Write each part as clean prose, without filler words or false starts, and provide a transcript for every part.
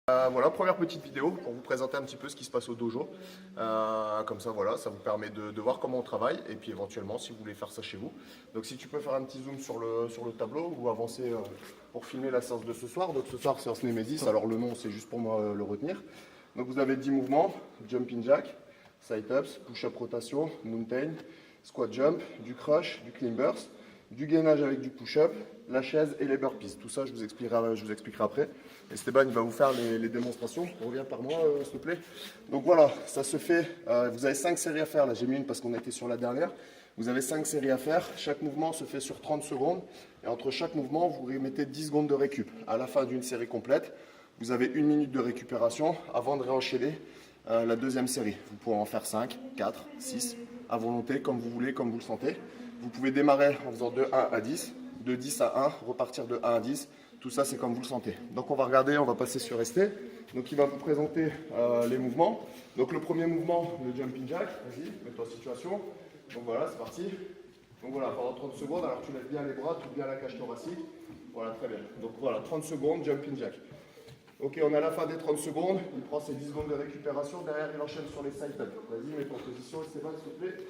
Voilà, première petite vidéo pour vous présenter un petit peu ce qui se passe au dojo. Comme ça, voilà, ça vous permet de voir comment on travaille et puis éventuellement si vous voulez faire ça chez vous. Donc si tu peux faire un petit zoom sur le tableau ou avancer pour filmer la séance de ce soir. Donc ce soir, séance Nemesis, alors le nom c'est juste pour moi le retenir. Donc vous avez 10 mouvements, jumping jack, side-ups, push-up rotation, mountain, squat jump, du crush, du clean burst, du gainage avec du push-up, la chaise et les burpees. Tout ça, je vous expliquerai après. Esteban, il va vous faire les démonstrations. Reviens par moi, s'il te plaît. Donc voilà, ça se fait. Vous avez 5 séries à faire. Là, j'ai mis une parce qu'on était sur la dernière. Vous avez 5 séries à faire. Chaque mouvement se fait sur 30 secondes. Et entre chaque mouvement, vous mettez 10 secondes de récup. À la fin d'une série complète, vous avez 1 minute de récupération avant de réenchaîner la deuxième série. Vous pouvez en faire 5, 4, 6, à volonté, comme vous voulez, comme vous le sentez. Vous pouvez démarrer en faisant de 1 à 10, de 10 à 1, repartir de 1 à 10. Tout ça, c'est comme vous le sentez. Donc, on va regarder, on va passer sur ST. Donc, il va vous présenter les mouvements. Donc, le premier mouvement, le jumping jack. Vas-y, mets-toi en situation. Donc, voilà, c'est parti. Donc, voilà, pendant 30 secondes. Alors, tu lèves bien les bras, tu bien la cage thoracique. Voilà, très bien. Donc, voilà, 30 secondes, jumping jack. Ok, on est à la fin des 30 secondes. Il prend ses 10 secondes de récupération. Derrière, il enchaîne sur les side-up. Vas-y, mets-toi en position, Stéphane, s'il te plaît.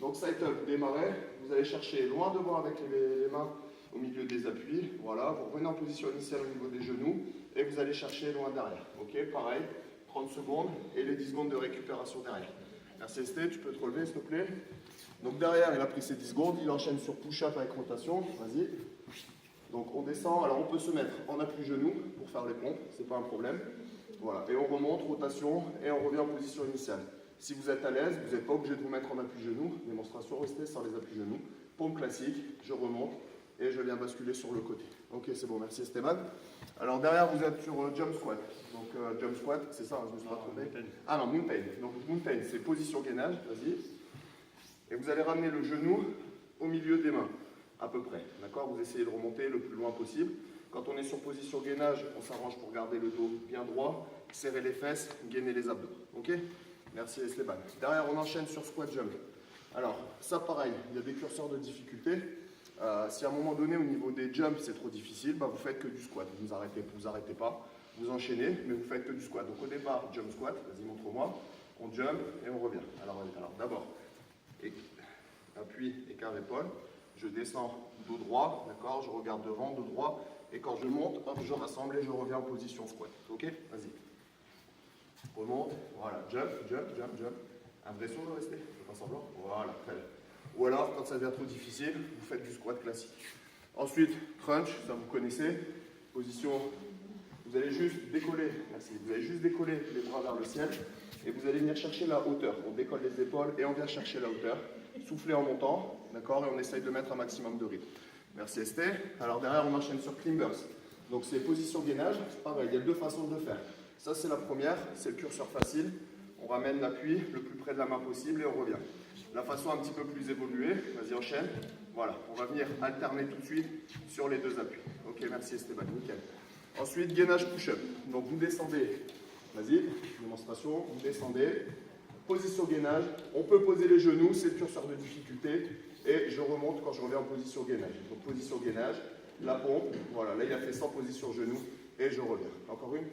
Donc, side-up, démarrez. Vous allez chercher loin devant avec les mains au milieu des appuis. Voilà, vous revenez en position initiale au niveau des genoux et vous allez chercher loin derrière. Ok, pareil, 30 secondes et les 10 secondes de récupération derrière. Merci Esté, tu peux te relever s'il te plaît. Donc derrière, il a pris ses 10 secondes, il enchaîne sur push-up avec rotation. Vas-y. Donc on descend, alors on peut se mettre en appui genou pour faire les pompes, c'est pas un problème. Voilà, et on remonte, rotation, et on revient en position initiale. Si vous êtes à l'aise, vous n'êtes pas obligé de vous mettre en appui genou. Démonstration, restez sans les appuis genoux. Pompe classique, je remonte et je viens basculer sur le côté. Ok, c'est bon, merci Esteban. Alors derrière, vous êtes sur jump squat. Donc jump squat, c'est ça, je me suis pas trompé. Ah non, mountain. Donc mountain, c'est position gainage, vas-y. Et vous allez ramener le genou au milieu des mains, à peu près. D'accord? Vous essayez de remonter le plus loin possible. Quand on est sur position gainage, on s'arrange pour garder le dos bien droit, serrer les fesses, gainer les abdos. Ok? Merci Esteban. Derrière, on enchaîne sur squat jump. Alors, ça pareil, il y a des curseurs de difficulté. Si à un moment donné, au niveau des jumps, c'est trop difficile, bah, vous faites que du squat. Vous arrêtez pas, vous enchaînez, mais vous faites que du squat. Donc au départ, jump squat, vas-y, montre-moi. On jump et on revient. Alors d'abord, appui, écart épaule. Je descends dos droit, d'accord? Je regarde devant, dos droit. Et quand je monte, hop, je rassemble et je reviens en position squat. Ok? Vas-y. Remonte, voilà, jump, jump, jump, jump. Un vrai saut de rester, je fais pas semblant. Voilà, très bien. Ou alors, quand ça devient trop difficile, vous faites du squat classique. Ensuite, crunch, ça vous connaissez. Position, vous allez juste décoller, merci, vous allez juste décoller les bras vers le ciel et vous allez venir chercher la hauteur. On décolle les épaules et on vient chercher la hauteur. Soufflez en montant, d'accord, et on essaye de mettre un maximum de rythme. Merci Esté. Alors derrière, on enchaîne sur clean burst. Donc c'est position gainage, c'est pareil, il y a deux façons de le faire. Ça c'est la première, c'est le curseur facile. On ramène l'appui le plus près de la main possible et on revient. La façon un petit peu plus évoluée, vas-y enchaîne. Voilà, on va venir alterner tout de suite sur les deux appuis. Ok, merci Esteban, nickel. Ensuite, gainage push-up. Donc vous descendez, vas-y, démonstration, vous descendez. Position gainage, on peut poser les genoux, c'est le curseur de difficulté. Et je remonte quand je reviens en position gainage. Donc position gainage, la pompe, voilà, là il a fait 100 positions genoux et je reviens. Encore une,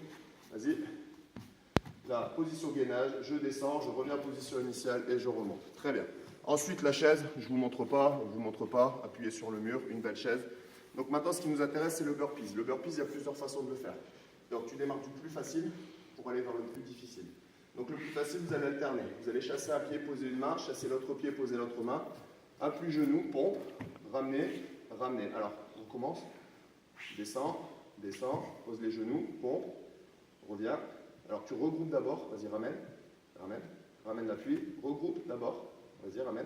vas-y. La position gainage, je descends, je reviens en position initiale et je remonte. Très bien. Ensuite, la chaise, je ne vous montre pas, on ne vous montre pas, appuyez sur le mur, une belle chaise. Donc maintenant, ce qui nous intéresse, c'est le burpees. Le burpees, il y a plusieurs façons de le faire. Donc tu démarres du plus facile pour aller vers le plus difficile. Donc le plus facile, vous allez alterner. Vous allez chasser un pied, poser une main, chasser l'autre pied, poser l'autre main. Appui genou, pompe, ramener, ramener. Alors, on commence. Descends, descends, pose les genoux, pompe, reviens. Alors tu regroupes d'abord, vas-y ramène, ramène, ramène l'appui, regroupe d'abord, vas-y ramène,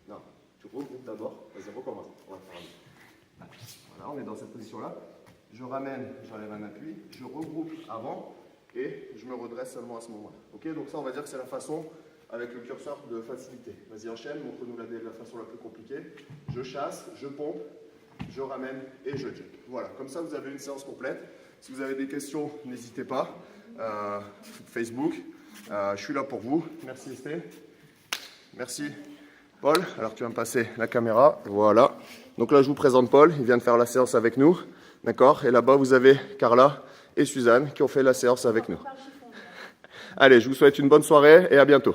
non, tu regroupes d'abord, vas-y recommence, voilà, on est dans cette position-là, je ramène, j'enlève un appui, je regroupe avant et je me redresse seulement à ce moment-là, ok? Donc ça on va dire que c'est la façon avec le curseur de facilité, vas-y enchaîne, montre-nous la façon la plus compliquée, je chasse, je pompe, je ramène et je jump, voilà, comme ça vous avez une séance complète. Si vous avez des questions, n'hésitez pas. Facebook, je suis là pour vous. Merci Esté. Merci Paul. Alors tu vas me passer la caméra. Voilà. Donc là je vous présente Paul. Il vient de faire la séance avec nous. D'accord. Et là-bas vous avez Carla et Suzanne qui ont fait la séance avec nous. Allez, je vous souhaite une bonne soirée et à bientôt.